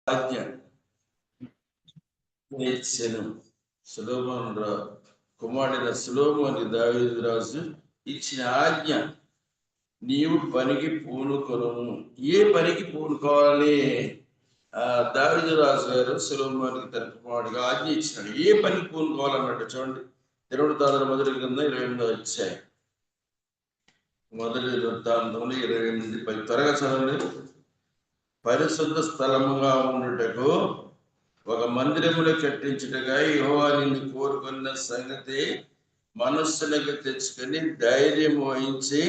ఆజ్ఞ ఇచ్చెను. సొలొమోను కుమారుడైన సొలొమోనుకి దావీదు రాజు ఇచ్చిన ఆజ్ఞ, నీవు పనికి పూనుకొనుము. ఏ పనికి పూనుకోవాలి? దావీదు రాజు గారు సొలొమోనుకి తన కుమారుడిగా ఆజ్ఞ ఇచ్చినాడు. ఏ పనికి పూనుకోవాలన్నట్టు చూడండి. దినవృత్తాంతాల మొదటి గ్రంథం 28వ అధ్యాయం, మొదటి వృత్తాంతంలో 28 త్వరగా చదవండి. పరిశుద్ధ స్థలముగా ఉండుటకు ఒక మందిరమును కట్టించుటగా యెహోవా నిన్ను కోరుకున్న సంగతి మనస్సులకు తెచ్చుకొని ధైర్యం వహించి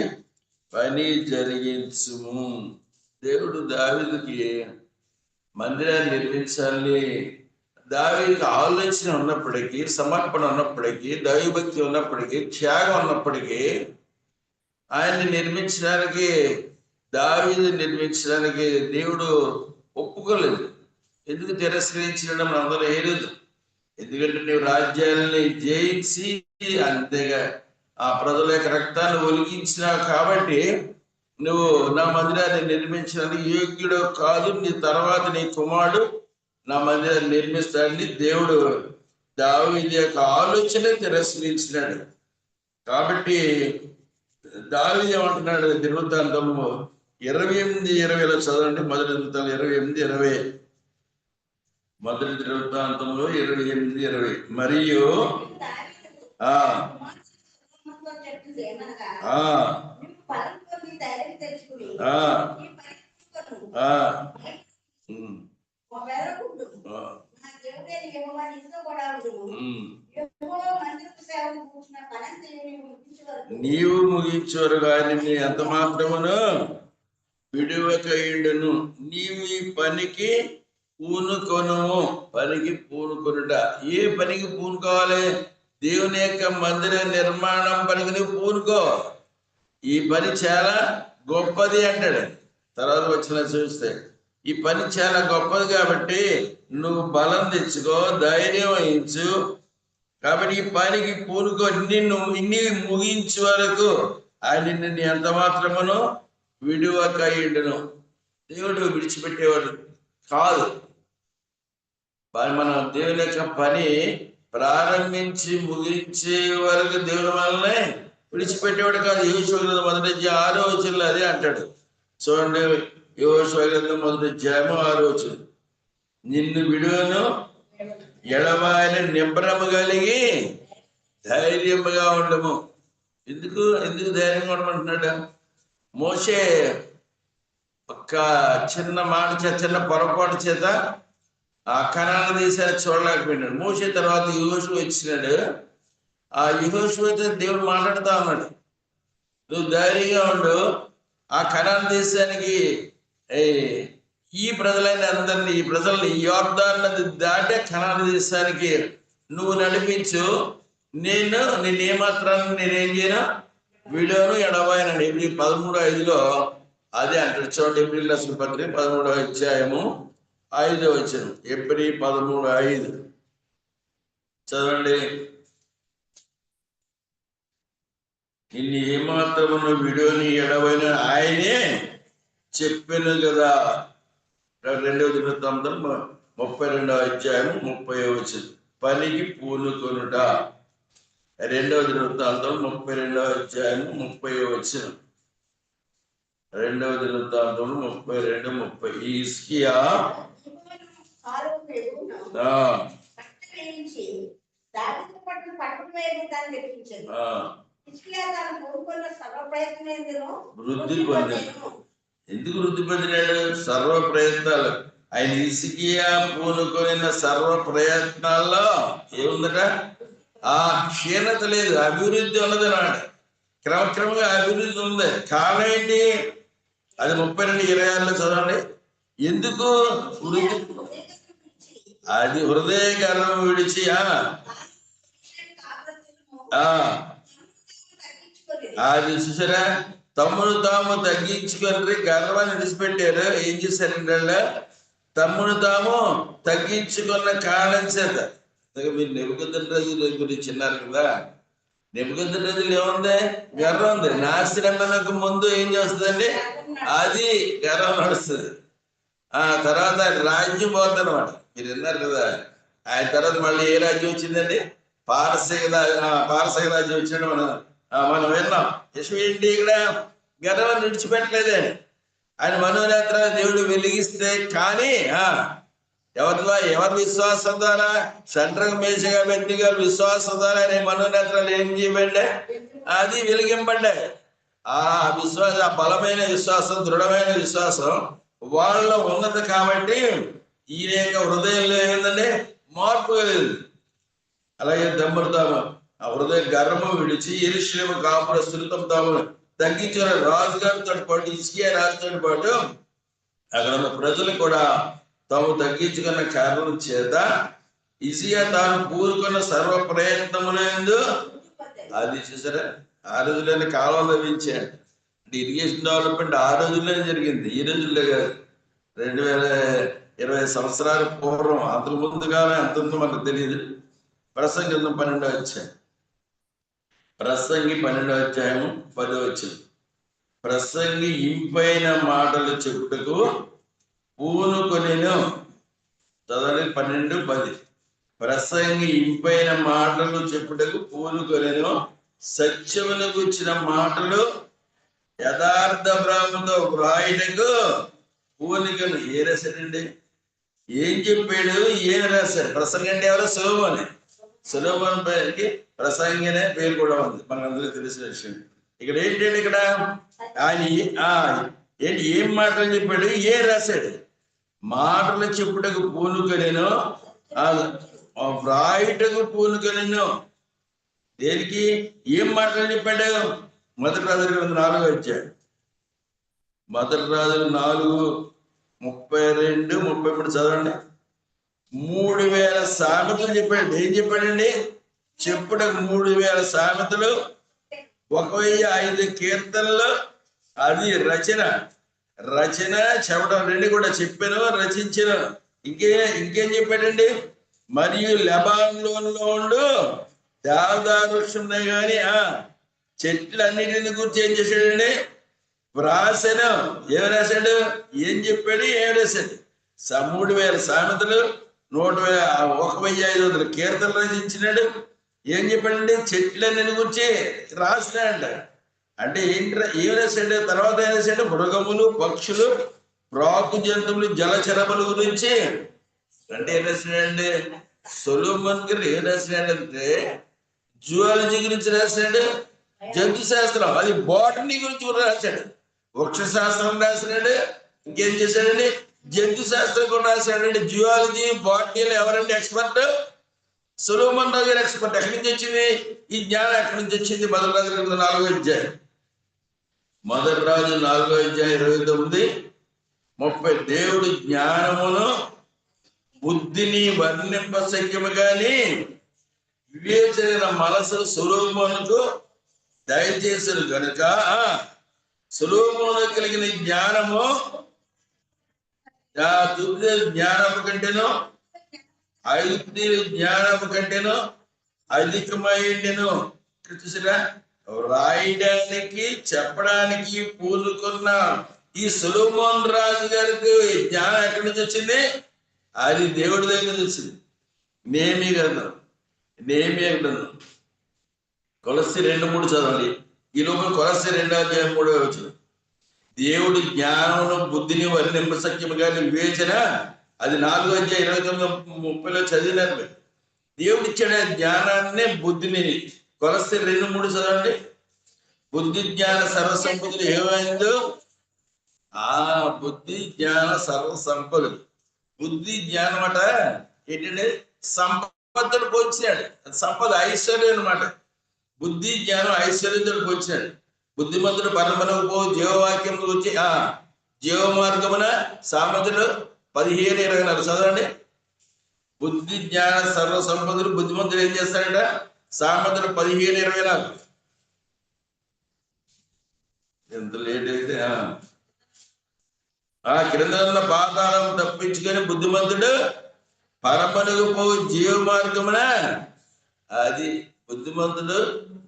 పని జరిగించుము. దేవుడు దావీదుకి మందిరాన్ని నిర్మించాలని దావీదుకి ఆలోచన ఉన్నప్పటికీ, సమర్పణ ఉన్నప్పటికీ, దైవభక్తి ఉన్నప్పటికీ, త్యాగం ఉన్నప్పటికీ ఆయన్ని నిర్మించడానికి, దావీదు నిర్మించడానికి దేవుడు ఒప్పుకోలేదు. ఎందుకు తిరస్కరించడం అందరూ ఏలేదు? ఎందుకంటే నీవు రాజ్యాలని జయించి అంతేగా ఆ ప్రజల యొక్క రక్తాన్ని ఒలిగించినావు కాబట్టి నువ్వు నా మందిరాన్ని నిర్మించడానికి యోగ్యుడు కాదు, నీ తర్వాత నీ కుమారుడు నా మందిరాన్ని నిర్మిస్తాడని దేవుడు దావీదు యొక్క ఆలోచన తిరస్కరించినాడు. కాబట్టి దావీదు ఏమంటున్నాడు? దినవృత్తాంతము 28:20 చదవండి. మొదటి దినవృత్తాంతం 28:20. మొదటి దినవృత్తాంతంలో 28:20. మరియు నీవు ముగించరు కానీ ఎంత మాత్రమును విడువకయుండును. నీవు ఈ పనికి పూనుకొనుము. పనికి పూనుకొనుట. ఏ పనికి పూనుకోవాలి? దేవుని యొక్క మందిర నిర్మాణం పనికి నువ్వు పూనుకో. ఈ పని చాలా గొప్పది అంటాడు. తర్వాత వచ్చిన చూస్తే ఈ పని చాలా గొప్పది కాబట్టి నువ్వు బలం తెచ్చుకో, ధైర్యం వహించు. కాబట్టి ఈ పనికి పూనుకో. ఇన్ని ముగించే వరకు ఆయన నిన్ను ఎంత మాత్రమును విడువకయుండును. దేవుడు విడిచిపెట్టేవాడు కాదు. మన దేవుని యొక్క పని ప్రారంభించి ముగించే వరకు దేవుని వల్లనే విడిచిపెట్టేవాడు కాదు. యెహోషువ గ్రంథం 1వ అధ్యాయం 6వ వచనంలో అదే అంటాడు. చూడండి, యెహోషువ గ్రంథం 1వ అధ్యాయం 6వ వచనం, నిన్ను విడువను, ఎడబాయని నిబ్బరము కలిగి ధైర్యముగా ఉండము. ఎందుకు ధైర్యంగా ఉండమంటున్నాడు? మోషే ఒక చిన్న మాట చేత, చిన్న పొరపాటు చేత ఆ కనాను దేశాన్ని చూడలేకపోయినాడు. మోషే తర్వాత యెహోషువ వచ్చినాడు. ఆ యెహోషువ దేవుడు మాట్లాడుతూ ఉన్నాడు, నువ్వు ధైర్యంగా ఉండు, ఆ కనాను దేశానికి ఈ ప్రజలైన అందరినీ, ఈ ప్రజల్ని యోర్దాను నది దాటే కనాను దేశానికి నువ్వు నడిపించు. నేనేమాత్రాన్ని నేనేం చేయను, విడువను, ఎడబాయను. ఎబ్రీ 13:5 అదే అంటాడు. చూడండి, ఎబ్రీయుల రాసిన పత్రిక 13వ అధ్యాయము 5వ వచనం. ఎబ్రీ 13:5 చదవండి. నిన్ను ఏమాత్రమును విడువని ఎడబైన ఆయనే చెప్పాను కదా. 2వ దినవృత్తాంతం 32వ అధ్యాయం 30వ వచనం. పనికి పూనుకొనుట. 2వ దినవృత్తాంతం 32వ అధ్యాయం 30వ వచనం. 2వ దినవృత్తాంతం 32-30. ఈ హిజ్కియా వృద్ధి పొందాడు. ఎందుకు వృద్ధి పొందినాడు? సర్వ ప్రయత్నాలు. ఆయన హిజ్కియా పూనుకొనిన సర్వ ప్రయత్నాల్లో ఏముందట? ఆ క్షీణత లేదు, అభివృద్ధి ఉన్నది అన్నాడు. క్రమక్రమంగా అభివృద్ధి ఉంది. కారణం ఏంటి? అది 32:26 చదవండి. ఎందుకు వృద్ధి? అది హృదయ గర్వం విడిచి అది చూసారా, తమ్ముడు తాము తగ్గించుకొని గర్వాన్ని విడిచిపెట్టారు. ఏం చేశారంటే తమ్ముడు తాము తగ్గించుకున్న కారణం చేత. మీరు నెబుకద్నెజరు గురించి విన్నారు కదా. నెబుకద్నెజరు ఏముంది? గర్వం ఉంది. నాశనమునకు ముందు ఏం చేస్తుందండి? అది గర్వం నడుస్తుంది. ఆ తర్వాత ఆయన రాజ్యం పోతుందన్నమాట. మీరు విన్నారు కదా. ఆయన తర్వాత మళ్ళీ ఏ రాజ్యం వచ్చిందండి? పారసీక రాజ్యం వచ్చినట్టు మనం విన్నాం. యశు ఏంటి ఇక్కడ గర్వాన్ని విడిచిపెట్టలేదే. ఆయన మనోనేత్ర దేవుడు వెలిగిస్తే కానీ ఎవరి విశ్వాసం ద్వారా సెంట్రల్ మేషగా వ్యక్తి గారి విశ్వాసం ద్వారా ఆయన మనోనేత్రాలు ఏం చేయబడ్డా? అది వెలిగింపడ్డాయి. ఆ విశ్వాస, ఆ బలమైన విశ్వాసం, దృఢమైన విశ్వాసం వాళ్ళలో ఉన్నది కాబట్టి ఈయన యొక్క హృదయంలో ఏంటంటే మార్పు కలిగింది. అలాగే దమ్మతాము ఆ హృదయ గర్వం విడిచి యెరూషలేము కాపురస్తులతో తాము తగ్గించిన రాజుగారితో పాటు హిజ్కియా రాజుతో పాటు అక్కడ ఉన్న ప్రజలు కూడా తాము తగ్గించుకున్న కారణం చేత హిజ్కియా తాను కూరుకున్న సర్వ ప్రయత్నములందు అది చూసారా, ఆ రోజుల్లోనే కాలం లభించాడు. అంటే ఇరిగేషన్ డెవలప్మెంట్ ఆ రోజుల్లోనే జరిగింది, ఈ రోజుల్లో కాదు. 2020 సంవత్సరాల పూర్వం, అంతకు ముందు కాలం ఎంత ఉందో మనకు తెలియదు. ప్రసంగి 12వ అధ్యాయం, ప్రసంగి 12వ అధ్యాయము 10వ వచనం. ప్రసంగి ఇంపైన మాటలు చెప్పుటకు పూనుకొనెను. చదవండి 12:10. ప్రసంగి ఇంపైన మాటలు చెప్పుటకు పూనుకొనెను, సత్యమును గుర్చిన మాటలు యథార్థ బ్రహ్మతో వ్రాయుటకు పూనికను. ఏ రాశాడండి? ఏం చెప్పాడు? ఏం రాశాడు? ప్రసంగి అంటే ఎవరో? సొలొమోన్. సొలొమోన్ పేరుకి ప్రసంగి అనే పేరు కూడా ఉంది, మనకందరికీ తెలిసిన విషయం. ఇక్కడ ఏంటంటే ఇక్కడ ఆయన ఏంటి, ఏం మాటలు చెప్పాడు, ఏం రాశాడు? మాటలు చెప్పుటకు పూనుకొనెను, వ్రాయుటకు పూనుకొనెను. దేనికి? ఏం మాటలు చెప్పాడు? మొదటి రాజుల గ్రంథం 4వ అధ్యాయం, మొదటి రాజులు 4:32-33 చదవండి. 3000 సామెతలు చెప్పాడు. ఏం చెప్పాడండి? చెప్పుటకు 3000 సామెతలు, 1005 కీర్తనలు. అది రచన చెప్పడం, రెండు కూడా చెప్పాను, రచించను. ఇంకేం చెప్పాడండి? మరియు లెబానోనులో ఉండు దేవదారు వృక్షం ఉన్నాయి కానీ చెట్లన్నిటిని గురించి ఏం చేశాడండి? వ్రాసను. ఏం రాశాడు? ఏం చెప్పాడు? ఏం రాశాడు? 3000 సామెతలు, 1500 కీర్తనలు రచించినాడు. ఏం చెప్పాడండి? చెట్లన్నిటి గురించి రాసినాడంట. అంటే ఏం రాశాడు? తర్వాత ఏం రాశాడు? మృగములు, పక్షులు, ప్రాకు జంతువులు, జలచరముల గురించి. అంటే ఏం రాసినాడండి? సొలొమోన్ గారు ఏం రాసినాడంటే జువాలజీ గురించి రాసినాడు, జంతు శాస్త్రం, అది బాటనీ గురించి కూడా రాశాడు, వృక్ష శాస్త్రం రాసినాడు. ఇంకేం చేశాడండి? జంతు శాస్త్రం కూడా రాశాడండి. జువాలజీ, బాటనీలో ఎవరండి ఎక్స్పర్ట్? సొలొమోన్ రాజు గారు ఎక్స్పర్ట్. ఎక్కడి నుంచి వచ్చింది ఈ జ్ఞానం? ఎక్కడి నుంచి వచ్చింది? మొదటి రాజు 4వ అధ్యాయం, మొదటి రాజు 4వ అధ్యాయం 29-30. దేవుడు జ్ఞానమును బుద్ధిని వర్ణింప శక్యము గాని వివేచన మనసు సొలొమోనుకు దయచేసారు కనుక సొలొమోను కలిగిన జ్ఞానము జ్ఞానము కంటేను, ఐగుప్తీయుల జ్ఞానము కంటేను అధికమైండెను. చూసారా, రాయడానికి చెప్పడానికి పూనుకున్న ఈ సొలొమోన్ రాజు గారికి జ్ఞానం ఎక్కడి నుంచి వచ్చింది? అది దేవుడి దగ్గర నుంచి వచ్చింది. నేమియా గ్రంథం కొలస్సీ 2:3 చదవండి. ఈ లోపల కొలస్సీ 2వ అధ్యాయం 3వ వచనం. దేవుడి జ్ఞానమును బుద్ధిని వర్ణింప శక్యము గాని వివేచన, అది 4వ అధ్యాయం 29-30 చదివినారు. దేవుడు ఇచ్చాడు జ్ఞానాన్ని, బుద్ధిని. కొలస్సీ 2:3 చదవండి. బుద్ధి జ్ఞాన సర్వసంపదలు ఏమైందో బుద్ధి జ్ఞాన సర్వసంపదలు. బుద్ధి జ్ఞానం అట ఏంటంటే సంపదలు పోల్చాడు. సంపద ఐశ్వర్యం అనమాట. బుద్ధి జ్ఞానం ఐశ్వర్యంతో పోల్చాడు. బుద్ధిమంతుడు పరమనకు పో జీవవాక్యం వచ్చి జీవ మార్గమున సామెతలు 15:24 చదవండి. బుద్ధి జ్ఞాన సర్వ సంపదలు. బుద్ధిమంతుడు ఏం చేస్తాడంట? సామెతలు 15:24. ఎంత లేట్ అయితే క్రింద ఉన్న పాతాళం తప్పించుకొని బుద్ధిమంతుడు పరమనకు పో జీవ మార్గమున. అది బుద్ధిమంతుడు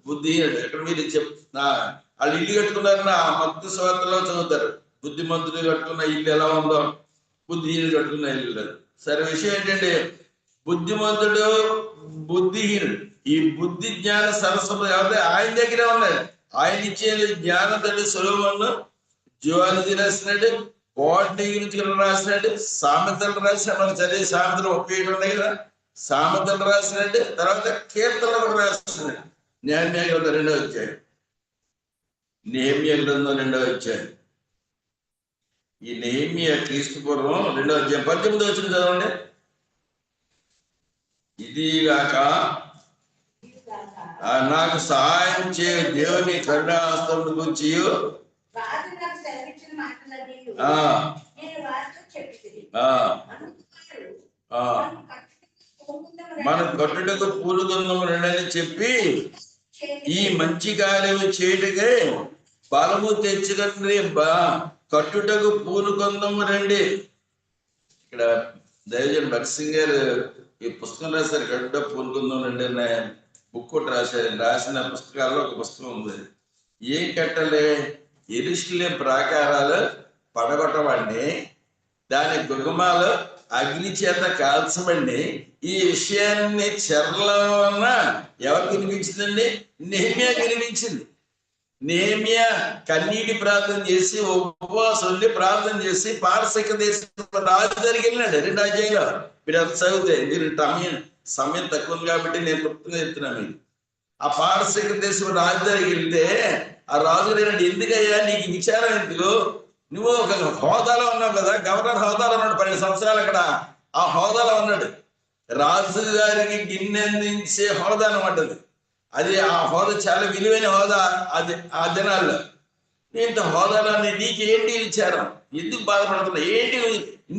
బుద్ధిహీనుడు. ఎక్కడ మీరు వాళ్ళు ఇల్లు కట్టుకున్నారని మత్తయి సువార్తలో చదువుతారు. బుద్ధిమంతుడు కట్టుకున్న ఇల్లు ఎలా ఉందో, బుద్ధిహీనుడు కట్టుకున్న ఇల్లు. సరే, విషయం ఏంటంటే బుద్ధిమంతుడు బుద్ధిహీనుడు. ఈ బుద్ధి జ్ఞాన సరస్వతం ఎవరైతే ఆయన దగ్గరే ఉన్నాయి. ఆయన ఇచ్చే జ్ఞానతడు సొలొమోను జువాలజీ రాసినాడు, బాటనీ గురించి రాసినాడు, సామెతలు రాసినాడు. మనం చదివే సామెతలు 37 ఉన్నాయి కదా, సామెతలు రాసినాడు. తర్వాత కీర్తనలు రాసినాడు. నెహెమ్యా గ్రంథం 2వ అధ్యాయం. నెహెమ్యా గ్రంథం 2వ అధ్యాయం. ఈ నెహెమ్యా క్రీస్తు పూర్వం 2వ అధ్యాయం 18వ వచనం చదవండి. ఇదిగాక నాకు సహాయం చే దేవుని కరుణాహస్తం గురించి మన కట్టుటకు పూనుకొందము రండి చెప్పి ఈ మంచి కార్యము చేయటకే బలము తెచ్చుకండి. కట్టుటకు పూనుకొందము రండి. ఇక్కడ దైవజన్ భక్త్ సింగ్ గారు ఈ పుస్తకం రాశారు, కట్టుట పూనుకొందం రండి అన్న బుక్ ఒకటి రాశారు. రాసిన పుస్తకాల్లో ఒక పుస్తకం ఉంది. ఏం కట్టాలి? యెరూషలేము ప్రాకారాలు పడగొట్టబడి దాని గుగమాలు అగ్ని చేత కాల్చబడి ఈ విషయాన్ని చెరలో ఉన్న ఎవరికి వినిపించిందండి? నెహెమ్యా వినిపించింది. నెహెమ్యా కన్నీటి ప్రార్థన చేసి, ఉపవాసం ఉండి ప్రార్థన చేసి పారసీక దేశం రాజు దగ్గరికి వెళ్ళినాడు. 2వ అధ్యాయంలో మీరు అంత చదివితే, మీరు సమయం తక్కువ ఉంది కాబట్టి నేను క్లుప్తంగా చెప్తున్నాను. ఆ పారసీక దేశం రాజు దగ్గరికి వెళ్తే ఆ రాజు లేనండి, ఎందుకయ్యా నీకు విచారం ఎందుకు? నువ్వు ఒక హోదాలో ఉన్నావు కదా, గవర్నర్ హోదాలో ఉన్నాడు 12 సంవత్సరాలు అక్కడ. ఆ హోదాలో ఉన్నాడు. రాజు గారికి గిన్నె అందించే హోదా అనమాట అది. ఆ హోదా చాలా విలువైన హోదా అది ఆ దినాల్లో. ఇంత హోదాలో నీకేంటి విచారం? ఎందుకు బాధపడుతున్నా? ఏంటి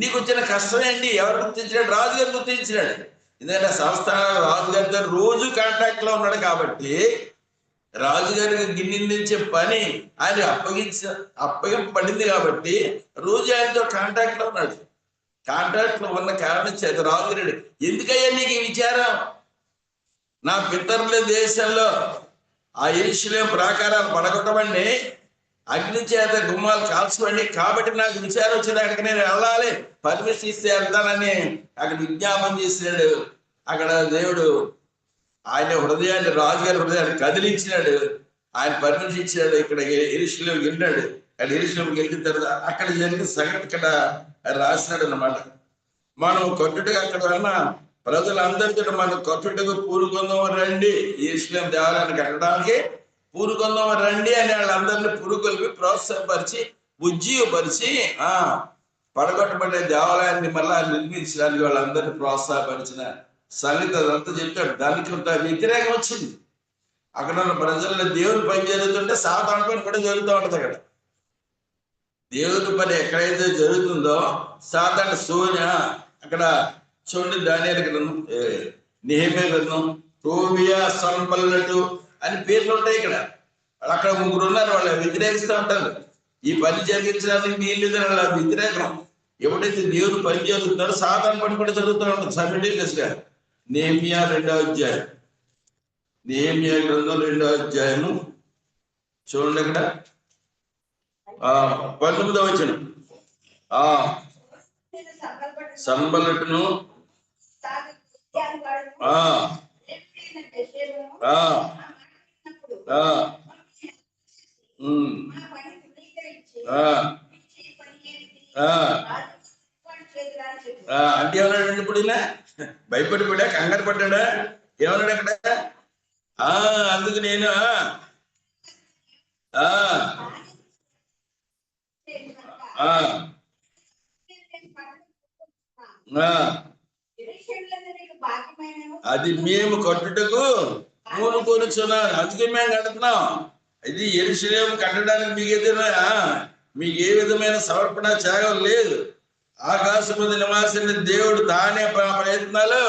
నీకు వచ్చిన కష్టం ఏంటి? ఎవరు గుర్తించినాడు? రాజుగారు గుర్తించినాడు. ఎందుకంటే సంస్థానాలు రాజుగారితో రోజు కాంటాక్ట్ లో ఉన్నాడు కాబట్టి రాజుగారికి గిన్నెందించే పని ఆయన అప్పగింపబడింది కాబట్టి రోజు ఆయనతో కాంటాక్ట్ లో ఉన్నాడు. కాంటాక్ట్ లో ఉన్న కారణం చేత రాజుగారు, ఎందుకయ్యా నీకు ఈ విచారం? నా పితరుల దేశంలో ఆ యెరూషలేము ప్రాకారాలు పడగొట్టబడి అగ్ని చేత గుమ్మాలు కాల్చబడి కాబట్టి నాకు విచారం వచ్చింది. అక్కడికి నేను వెళ్ళాలి, పర్మిషన్ ఇస్తే వెళ్తానని అక్కడ విజ్ఞాపన చేసినాడు. అక్కడ దేవుడు ఆయన హృదయాన్ని, రాజుగారి హృదయాన్ని కదిలించినాడు. ఆయన పర్మిషన్ ఇచ్చినాడు. ఇక్కడ యెరూషలేముకి వెళ్ళినాడు. అక్కడ యెరూషలేముకి వెళ్ళిన తర్వాత అక్కడ జరిగిన సంగతి ఇక్కడ రాసినాడు అన్నమాట. మనం కట్టుటగా అక్కడ ఉన్న ప్రజలందరితో మనం కట్టుటకు పూనుకొందాం రండి, యెరూషలేము దేవాలయాన్ని కట్టడానికి పూనుకొందాం రండి అని వాళ్ళందరినీ పురుగొల్పి ప్రోత్సాహపరిచి ఉజ్జీవపరిచి పడగొట్టబడే దేవాలయాన్ని మళ్ళా నిర్మించడానికి వాళ్ళందరినీ ప్రోత్సాహపరిచిన సంగతి అదంతా చెప్తాడు. దానికి కొంత వ్యతిరేకం వచ్చింది. అక్కడ ఉన్న ప్రజల్లో దేవుని పని జరుగుతుంటే సాతాను పని కూడా జరుగుతూ ఉంటుంది. అక్కడ దేవుని పని ఎక్కడైతే జరుగుతుందో సాతాను అక్కడ చూడండి, దానియేలు గ్రంథం, నెహెమ్యా గ్రంథం, టోబియా, సన్బల్లటు అని పేర్లు ఉంటాయి. ఇక్కడ అక్కడ 3 ఉన్నారు. వాళ్ళు వ్యతిరేకిస్తూ ఉంటారు. ఈ పని జరిగించడానికి వీళ్ళు వ్యతిరేకం. ఎప్పుడైతే దేవుడు పని జరుగుతున్నారో సాతాను పని కూడా జరుగుతూ ఉంటుంది సైమల్టేనియస్ గా. నెహెమ్యా 2వ అధ్యాయం, నెహెమ్యా గ్రంథం 2వ అధ్యాయము చూడండి. అక్కడ 19వ వచనం. సన్బల్లటును అంటే ఏమన్నాడు? ఇప్పుడు భయపడిపోయా, కంగారు పడ్డా? ఏమన్నాడు అక్కడ? అందుకు నేను అది మేము కట్టుటకు పూనుకొనుచున్నాను, అందుకే మేము కడుతున్నాం. ఇది యెరూషలేము కట్టడానికి మీకు ఏ విధమైన సమర్పణ త్యాగం లేదు. ఆకాశము నివాసిన దేవుడు తానే ప్రయత్నాలు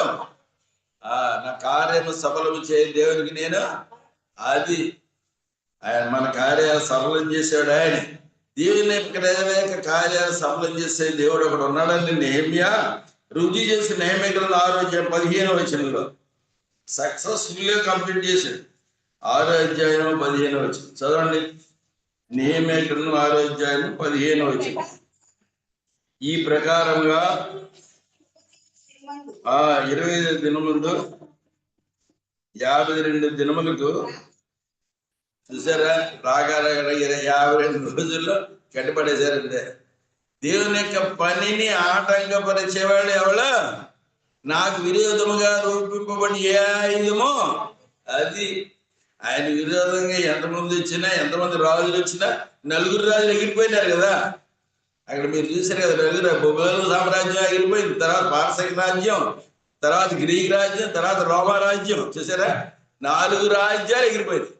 నా కార్యము సఫలము చేయ దేవుడికి నేను అది ఆయన మన కార్యాలు సఫలం చేశాడు. ఆయన దేవుని యొక్క కార్యాలు సఫలం చేసే దేవుడు ఒకడు ఉన్నాడని నెహెమ్యా రుజువు చేసి నెహెమ్యా గ్రంథం 6వ అధ్యాయం 15వ వచనంలో సక్సెస్ఫుల్ గా కంప్లీట్ చేశాడు. 6వ అధ్యాయం 15వ వచనం చదవండి. నెహెమ్యా గ్రంథం 6వ అధ్యాయం 15వ వచనం. ఈ ప్రకారంగా 25 దినములు 52 దినములకు చూసారా, రాగాల 52 రోజుల్లో కట్టుబడేశారంటే దేవుని యొక్క పనిని ఆటంకపరిచేవాళ్ళు ఎవరు? నాకు విరోధముగా రూపింపబడి ఏ ఆయుధమో అది. ఆయన విరోధంగా ఎంతమంది వచ్చినా, ఎంతమంది రాజులు వచ్చినా, నలుగురు రాజులు ఎగిరిపోయినారు కదా. అక్కడ మీరు చూసారు కదా, నలుగురు బబులోను సామ్రాజ్యం ఎగిరిపోయింది, తర్వాత పారసీక రాజ్యం, తర్వాత గ్రీక్ రాజ్యం, తర్వాత రోమా రాజ్యం. చూసారా, 4 రాజ్యాలు ఎగిరిపోయింది.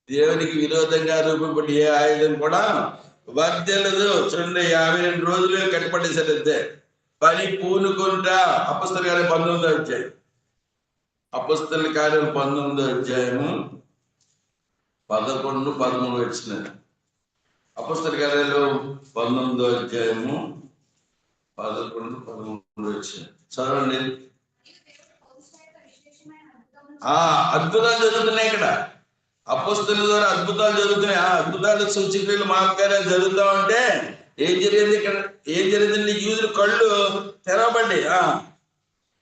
దేవునికి విరోధంగా రూపబడి ఏ ఆయుధం కూడా వర్దెలదు. చూడండి, 52 రోజులు కట్టుబడేశారు అంతే. పని పూనుకుంటా. అపొస్తలుల కార్యం 19వ అధ్యాయం, అపొస్తలుల కార్యం 19వ అధ్యాయము 11, 13 వచ్చినారు. అపొస్తలుల కార్యాలు 19వ అధ్యాయము 11, 13 వచ్చినారు. చదవండి. అద్భుతాలు జరుగుతున్నాయి ఇక్కడ. అపొస్తలుల ద్వారా అద్భుతాలు జరుగుతున్నాయి. అద్భుతాలు, సూచక్రియలు, మహత్కార్యాలు జరుగుతా ఉంటే ఏం జరిగింది ఇక్కడ? ఏం జరిగిందండి? యూదుల కళ్ళు తెరవబడి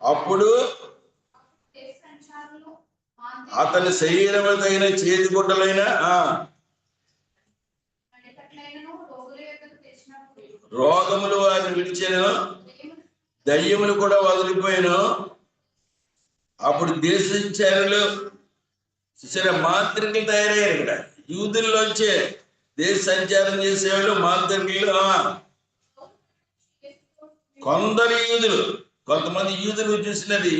అప్పుడు అతని శరీరం తగిన చేతి గుడ్డలైన రోగములు వారిని విడిచాను, దయ్యములు కూడా వదిలిపోయాను. అప్పుడు దేశచారులు సరే మాంత్రికులు తయారయ్యారు. ఇక్కడ యూదుల్లోంచే దేశ సంచారం చేసేవాళ్ళు మాంత్రికులు. కొందరు యూదులు, కొంతమంది యూదులు చూసినది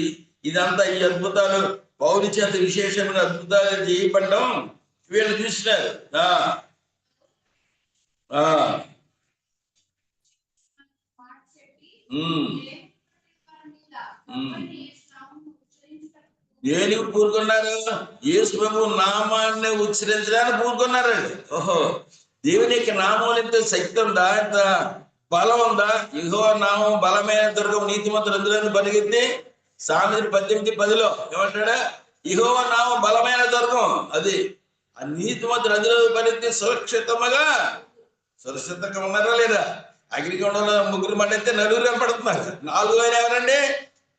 ఇదంతా. ఈ అద్భుతాలు పౌలు చేత విశేషమైన అద్భుతాలు చేయబడ్డం వీళ్ళు చూసినారు. దేనికి పూరుకున్నారు? యేసు ప్రభు నామాన్ని ఉచ్చరించడానికి పూరుకున్నారండి. ఓహో, దేవుని యొక్క నామం ఎంత శక్తి ఉందా, ఎంత బలం ఉందా? యెహోవా నామం బలమైన దుర్గం, నీతిమంతులు అందులో పరిగెత్తి. సామెతలు 18:10 ఏమంటాడా? యెహోవా నామం బలమైన దుర్గం, అది ఆ నీతిమంతులు అందులో పరిగెత్తి సురక్షితంగా ఉన్నారా లేదా? అగ్నికొండలో 3 మంటైతే 4 కనపడుతున్నారు. 4 ఆయన ఎవరండి?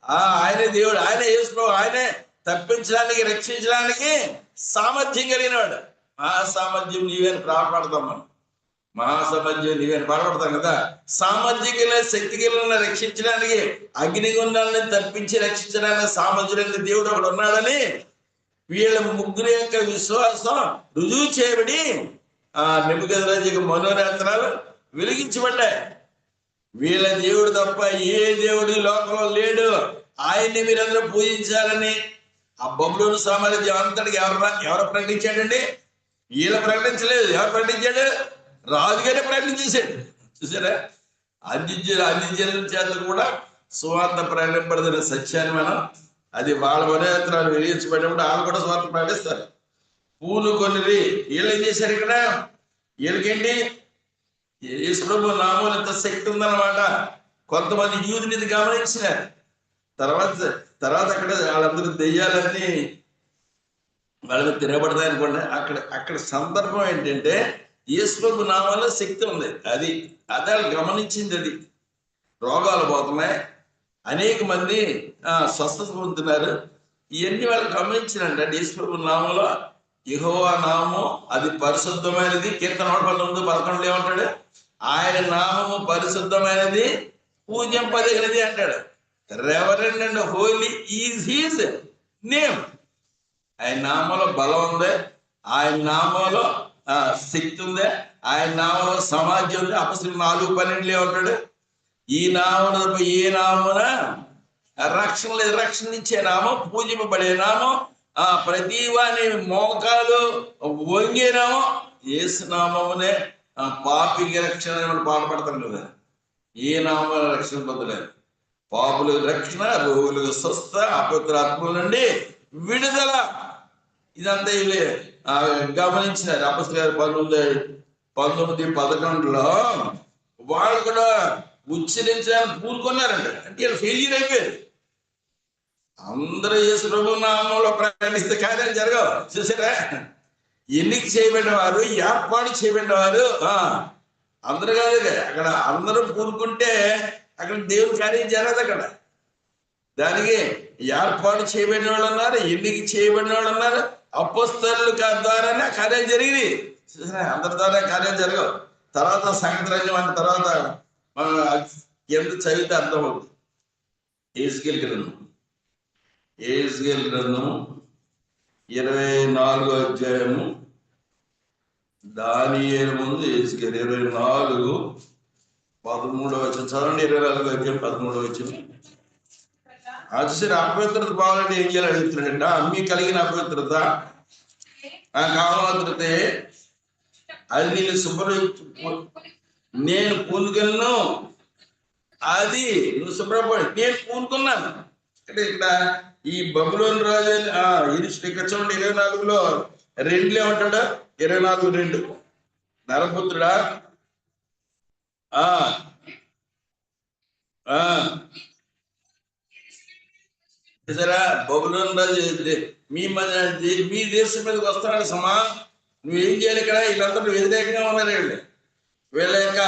ఆయనే దేవుడు, ఆయనే యేసు ప్రభు, ఆయనే తప్పించడానికి, రక్షించడానికి సామర్థ్యం కలిగిన వాడు. మహాసామర్థ్యం నీవేని ప్రాపడతాం మనం. మహాసామర్థ్యం నీవేని ప్రాపడతాం కదా. సామర్థ్యం కలిగిన, శక్తి కలిగిన, రక్షించడానికి, అగ్నిగుండాలని తప్పించి రక్షించడానికి సామర్థ్యం దేవుడు ఒకడు ఉన్నాడని వీళ్ళ 3 యొక్క విశ్వాసం రుజువు చేయబడి నెబుకద్నెజరు మనోనేత్రాలు వెలిగించబడ్డాయి. వీళ్ళ దేవుడు తప్ప ఏ దేవుడు లోకంలో లేడు, ఆయన్ని మీరందరూ పూజించాలని ఆ బబులోను సామ్రాజ్యం అంతటికి ఎవరు ప్రకటించాడండి? వీళ్ళ ప్రకటించలేదు. ఎవరు ప్రకటించాడు? రాజుగానే ప్రకటించేశాడు. చూసారా, అన్ని జనుల చేత కూడా సువార్త ప్రకటింపబడుతున్న సత్యాన్ని మనం, అది వాళ్ళ మనోనేత్రాలు వెలిగించబడినప్పుడు వాళ్ళు కూడా సువార్త ప్రకటిస్తారు. పూలు కొన్నిది వీళ్ళు ఏం చేశారు? ఇక్కడ వీళ్ళకేంటి? యేసు ప్రభు నామం ఎంత శక్తి ఉందన్నమాట. కొంతమంది యూదులు ఇది గమనించినారు. తర్వాత అక్కడ వాళ్ళందరూ దెయ్యాలన్నీ వాళ్ళని తిరగబడతాయి అనుకోండి. అక్కడ సందర్భం ఏంటంటే యేసు ప్రభు నామంలో శక్తి ఉంది. అది వాళ్ళు గమనించింది. అది రోగాలు పోతున్నాయి, అనేక మంది స్వస్థత పొందుతున్నారు. ఇవన్నీ వాళ్ళు గమనించినండి. యేసు ప్రభు నామంలో, యెహోవా నామము అది పరిశుద్ధమైనది. కీర్తన 19:11 ఏమంటాడు? ఆయన నామము పరిశుద్ధమైనది, పూజ్యంపదగినది అంటాడు. Reverend and holy is his name. ఆయన నామంలో బలం ఉంది, ఆయన నామంలో శక్తి ఉంది, ఆయన నామంలో సమాజం ఉంది. అపొస్తలులు 4:12 ఏమంటాడు? ఈ నామం ఏ నామమున రక్షణ లేదు, రక్షణ ఇచ్చే నామం, పూజింపబడే నామం, ప్రతి వాని మోకాలు వంగే నామం యేసు నామమునే. పాపికి రక్షణ పాల్పడతాం కదా. ఏ నామం రక్షణ పొందలేదు. పాపులకు రక్షణ, రోగులకు స్వస్థ, అపవిత్రాత్మల నుండి విడుదల. ఇదంతా ఇవి గమనించినారు. అపొస్తలుల 19:11 వాళ్ళు కూడా ఉచ్చరించడానికి పూనుకున్నారంట. అంటే వీళ్ళు ఫెయిల్యూర్ అయిపోయారు. అందరూ యేసు ప్రభు నామంలో ప్రకటిస్తే కార్యాలు జరగవు. చూసారా, ఎన్నిక చేయబడిన వారు, ఏర్పాటు చేయబడిన వారు అందరు కాదు, అక్కడ అందరూ పూనుకుంటే అక్కడ దేవుని కార్యం జరగదు. అక్కడ దానికి ఏర్పాటు చేయబడిన వాళ్ళు ఉన్నారు, ఎన్నిక చేయబడిన వాళ్ళు ఉన్నారు. అపోస్తలుల ద్వారానే కార్యం జరిగింది. అందరి ద్వారా కార్యం జరగవు. తర్వాత సంగతి మన తర్వాత ఎంత చదివితే అర్థమవుతుంది. యెహెజ్కేలు గ్రంథము 24వ అధ్యాయము, దానియేలు ముందు యెహెజ్కేలు 24:13 చదవండి. 24వ అధ్యాయం 13 చూసారు. అపవిత్రత పోవాలంటే ఏం చేయాలి అడుగుతున్నాడంట. అమ్మి కలిగిన అపవిత్రత కామపవిత్రతే అది నేను నేను పూనుకలను, అది నువ్వు శుభ్రపడి నేను పూనుకున్నాను. అంటే ఇక్కడ ఈ బబులోను రాజు ఇక్కడ చూడండి 24లో 2 ఏమంటాడు? 24:2 నరపుత్రుడా సరే బబులోను రాజు మీ దేశం మీదకి వస్తున్నాడు సమా, నువ్వేం చేయాలి? ఇక్కడ వీళ్ళందరూ వ్యతిరేకంగా ఉన్నారు. వీళ్ళ యొక్క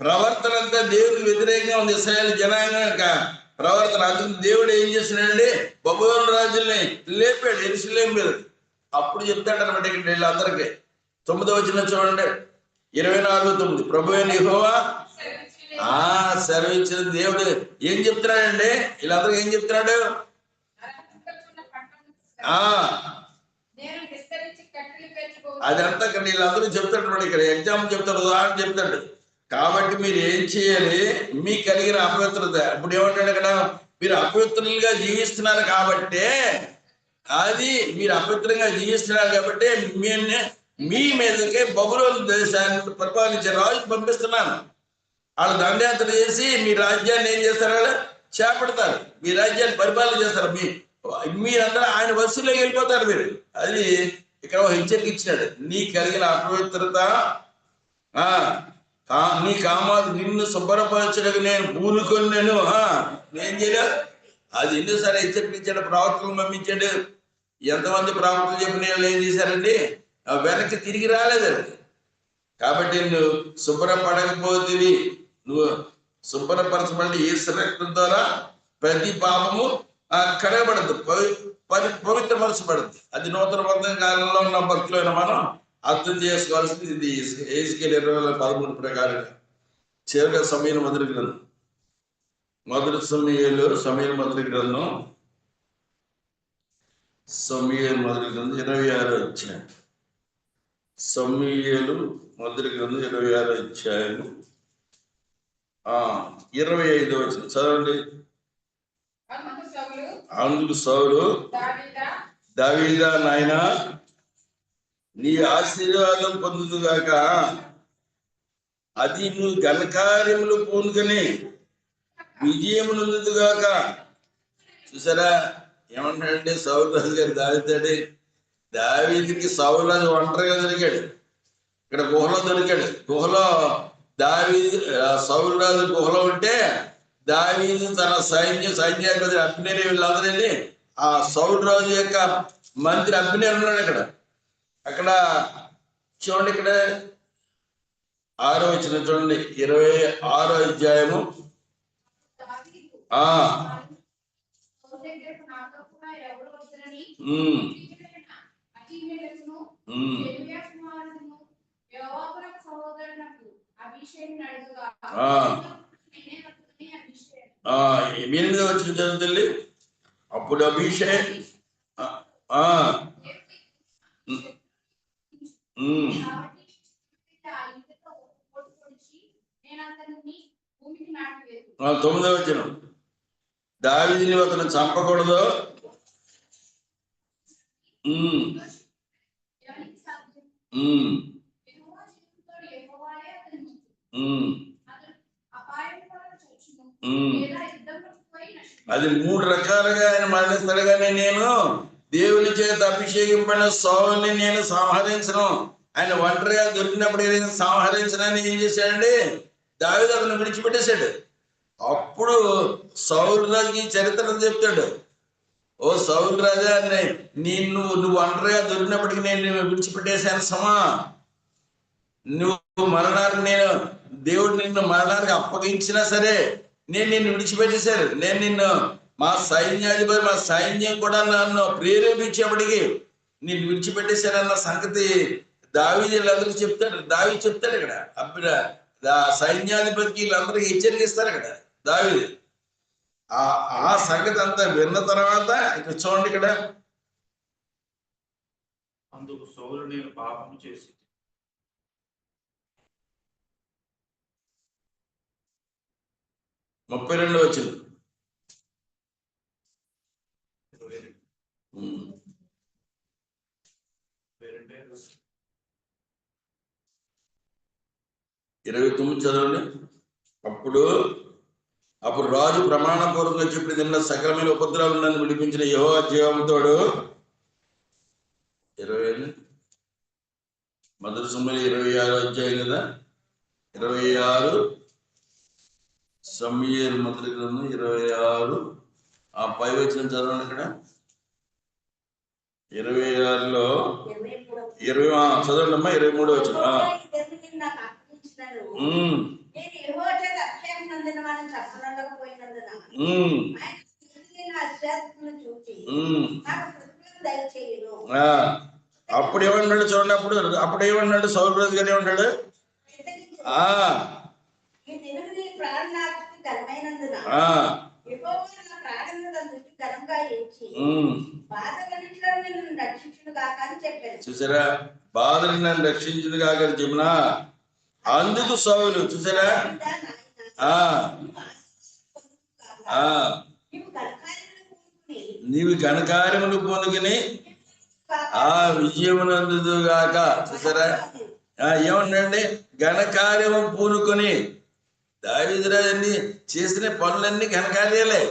ప్రవర్తన అంతా దేవుడికి వ్యతిరేకంగా ఉంది. ఇశ్రాయేలు జనాంగం యొక్క ప్రవర్తన. అందుకు దేవుడు ఏం చేస్తున్నాడండి? బబులోను రాజుల్ని లేపాడు యెరూషలేము మీద. అప్పుడు చెప్తాడు అనమాట ఇక్కడ వీళ్ళందరికీ. 9వ వచనం చూడండి, 24:9 ప్రభువైన యెహోవా సెలవిచ్చిన దేవుడు ఏం చెప్తున్నాడండి? వీళ్ళందరికీ ఏం చెప్తున్నాడు? అదంతా వీళ్ళందరూ చెప్తాడు. ఇక్కడ ఎగ్జాంపుల్ చెప్తాడు, ఉదాహరణ చెప్తాడు. కాబట్టి మీరు ఏం చేయాలి? మీకు కలిగిన అపవిత్రత. ఇప్పుడు ఏమంటాడు ఇక్కడ? మీరు అపవిత్రులుగా జీవిస్తున్నారు కాబట్టి, అది మీరు అపవిత్రంగా జీవిస్తున్నారు కాబట్టి మీ మీదకే బబులోను దేశాన్ని పరిపాలించే రాజు పంపిస్తున్నాను. వాళ్ళు దండయాత్ర చేసి మీ రాజ్యాన్ని ఏం చేస్తారు? వాళ్ళు చేపడతారు, మీ రాజ్యాన్ని పరిపాలన చేస్తారు. మీరందరూ ఆయన వస్తువులో వెళ్ళిపోతారు మీరు. అది ఇక్కడ హెచ్చరిక ఇచ్చినాడు. నీ కలిగిన అపవిత్రత నీ కామాలు నిన్ను శుభ్రపరచడానికి నేను పూనుకొని నేను ఏం చేయలేదు. అది ఎన్నోసారి హెచ్చరికించాడు, ప్రవక్తలు పంపించాడు. ఎంతమంది ప్రవక్తలు చెప్పిన వాళ్ళు ఏం చేశారండి? వెనక్కి తిరిగి రాలేదండి. కాబట్టి నువ్వు శుభ్రపడకపోతే, నువ్వు శుభ్రపరచబడి యేసు రక్తం ద్వారా ప్రతి పాపము కడగబడదు, పవిత్రపరచబడుతుంది. అది నూతన బంధం కాలంలో ఉన్న భక్తులైన మనం అర్థం చేసుకోవాల్సింది ఇది. యెహెజ్కేలు 20:13 ప్రకారంగా చివరిగా సమూయేలు మొదటి గ్రంథం, మొదటి సమూయేలు మొదటి గ్రంథం 26వ అధ్యాయం. సమూయేలు మొదటి గ్రంథం 26వ అధ్యాయం 25వ వచనం చదవండి. అందుకు సౌలు దావీదా నాయనా నీ ఆశీర్వాదం పొందుదుగాక, అది నువ్వు ఘనకార్యములు పూనుకొని విజయమునందుగాక. చూసారా ఏమంటాడంటే సౌలు రాజు గారు దావీదుడి దావీదుకి సౌలు రాజు ఒంటరిగా దొరికాడు. ఇక్కడ గుహలో దొరికాడు. గుహలో దావీదు సౌలు రాజు గుహలో ఉంటే దావీదు తన సైన్యాధిపతి అబ్నేరు వీళ్ళందరూ వెళ్ళి ఆ సౌలు రాజు యొక్క మంత్రి అబ్నేరు ఉన్నాడు ఇక్కడ. అక్కడ చూడండి, ఇక్కడ 6వ వచనం చూడండి, 26వ అధ్యాయము. ఎనిమిది వచ్చిన చదువుతుంది. అప్పుడు అభిషేక్ తొమ్మిదవ వచనం, దావీదుని అతను చంపకూడదు. అది 3 రకాలుగా ఆయన మరణిస్తాడు. కానీ నేను దేవుని చేత అభిషేకింపడిన సౌలుని నేను సంహరించను. ఆయన ఒంటరిగా దొరికినప్పుడు ఏదైనా సంహరించడానికి ఏం చేశాడండి? దావీదు అతను విడిచిపెట్టేశాడు. అప్పుడు సౌలు రాజుకి చరిత్రను చెప్తాడు. ఓ సౌలు రాజా, నువ్వు ఒంటరిగా దొరికినప్పటికీ నేను విడిచిపెట్టేశాను సమా. నువ్వు మరణాన్ని నేను దేవుడు నిన్ను మరణానికి అప్పగించినా సరే నేను నిన్ను విడిచిపెట్టేశాను. నేను నిన్ను మా సైన్యాధిపతి మా సైన్యం కూడా నన్ను ప్రేరేపించేప్పటికి నిన్ను విడిచిపెట్టేశానన్న సంగతి దావీదులందరూ చెప్తాడు. దావీదు చెప్తాడు ఇక్కడ. అప్పుడు సైన్యాధిపతికి వీళ్ళందరికీ హెచ్చరికిస్తారు ఇక్కడ దావీదు. ఆ సంగతి అంతా విన్న తర్వాత ఇక్కడ చూడండి, ఇక్కడ అందుకు సౌలు నేను పాపం చేసి 32 వచ్చింది. 29 చదవండి. అప్పుడు రాజు ప్రమాణపూర్వకంగా చెప్పిన తిన్న సకలమైన ఉపద్రవాలు నన్ను విడిపించిన యెహోవా జీవముతోడు 20 మొదటి సమయంలో 26 అధ్యాయం కదా, 26 సమూయేలు మొదటి గ్రంథం 26 ఆ పై వచ్చిన చదవండి. ఇక్కడ 26లో 20 చదవండి అమ్మా. 23 వచ్చిన అప్పుడు ఏమన్నాడు చూడండి. అప్పుడు ఏమన్నాడు సౌలు రాజు గారు ఏమన్నాడు? చూసారా, బాధలు నన్ను రక్షించును కాక చెప్పునా. అందుకు సౌలు చూసారా, నీవు ఘనకార్యములు పొందుకుని విజయమునందు గాక. చూసారా, ఏమన్నాండి? ఘనకార్యము పూనుకొని. దావీదు రాజు చేసిన పనులన్నీ ఘనకార్యాలే.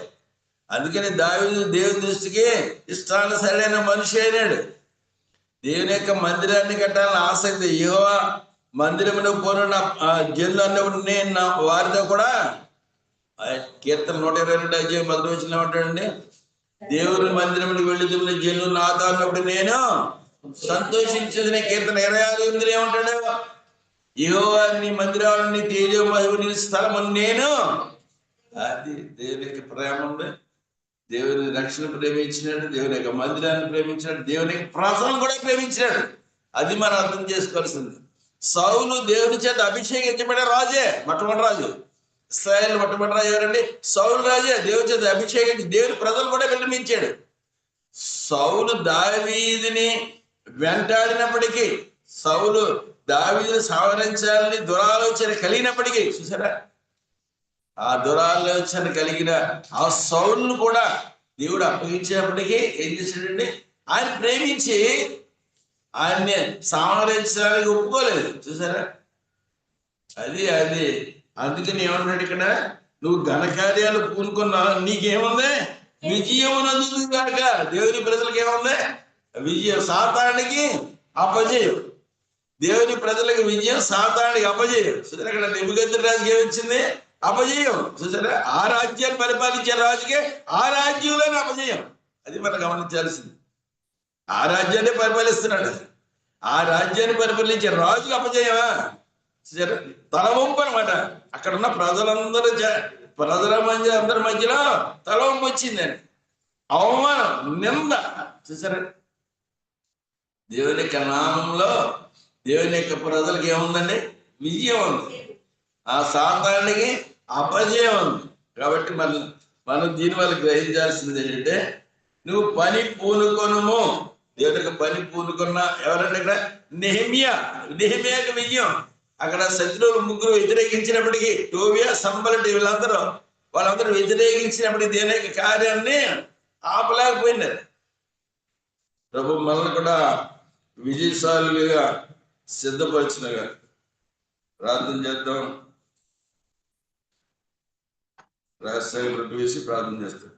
అందుకని దావీదు దేవుని దృష్టికి ఇష్టానుసరైన మనిషి అయినాడు. దేవుని యొక్క మందిరాన్ని కట్టాలని ఆసక్తి. యెహోవా మందిరమును పోనున్న జనులు అన్నప్పుడు నేను వారితో కూడా కీర్తన 122 అధ్యాయం 10 వచనం ఉంటాడండి. దేవుని మందిరమునికి వెళ్ళి జనులు నాతో అన్నప్పుడు నేను సంతోషించేది. కీర్తన 26 ఏమంటాడు? యెహోవా నీ మందిరాన్ని తేజో మహిమ స్థలము నేను. అది దేవుని యొక్క ప్రేమ ఉంది. దేవుని రక్షణ ప్రేమించినాడు, దేవుని యొక్క మందిరాన్ని ప్రేమించినాడు, దేవుని యొక్క ప్రజలను కూడా ప్రేమించినాడు. అది మనం అర్థం చేసుకోవాల్సింది. సౌలు దేవుని చేత అభిషేకించబడే రాజే, మొట్టమొదటి రాజు. ఇశ్రాయేలు మొట్టమొదటి రాజు ఎవరండి? సౌలు రాజే. దేవుని చేత అభిషేకించి దేవుని ప్రజలు కూడా ప్రేమించాడు. సౌలు దావీదుని వెంటాడినప్పటికీ, సౌలు దావీదుని సంహరించాలని దురాలోచన కలిగినప్పటికీ, చూసారా, ఆ దురాలోచన కలిగిన ఆ సౌలును కూడా దేవుడు అప్పగించినప్పటికీ ఏం చేశాడండి? ఆయన ప్రేమించి ఆయన్ని సంహరించడానికి ఒప్పుకోలేదు. చూసారా, అది అందుకని ఏమన్నాడు ఇక్కడ? నువ్వు ఘనకార్యాలు పూనుకున్నావు, నీకేముంది? విజయమునందు గాక. దేవుని ప్రజలకు ఏముంది? విజయం. సాతానికి అపజయం. దేవుని ప్రజలకు విజయం, సాతానికి అపజయం. చూసారా, ఇక్కడ నెబుకద్నెజరు ఏమొచ్చింది? అపజయం. చూసారా, ఆ రాజ్యాన్ని పరిపాలించే రాజుకే ఆ రాజ్యంలోనే అపజయం. అది మనం గమనించాల్సింది. ఆ రాజ్యాన్ని పరిపాలిస్తున్నాడు, ఆ రాజ్యాన్ని పరిపాలించే రాజుకి అపజయమా? చూసారా, తలవంపు అనమాట. అక్కడ ఉన్న అందరి మధ్యలో తలవంపు వచ్చిందని, అవమానం, నింద. చూసారా, దేవుని యొక్క నామంలో దేవుని యొక్క ప్రజలకు ఏముందండి? విజయం ఉంది. ఆ సాతానికి అపజయం ఉంది. కాబట్టి మనం దీనివల్ల గ్రహించాల్సింది ఏంటంటే, నువ్వు పని పూనుకొనుము. దేవుడికి పని పూనుకున్న ఎవరంటే ఇక్కడ నెహెమ్యాకి విజయం. అక్కడ శత్రువులు 3 వ్యతిరేకించినప్పటికీ, టోబియా, సంబలటి వాళ్ళందరూ వ్యతిరేకించినప్పటికీ దేవుని యొక్క కార్యాన్ని ఆపలేకపోయినారు. ప్రభు మనల్ని కూడా విజయశాలుగా సిద్ధపరిచినగా ప్రార్థన చేద్దాం. రహస్యాలు వేసి ప్రార్థన చేస్తాం.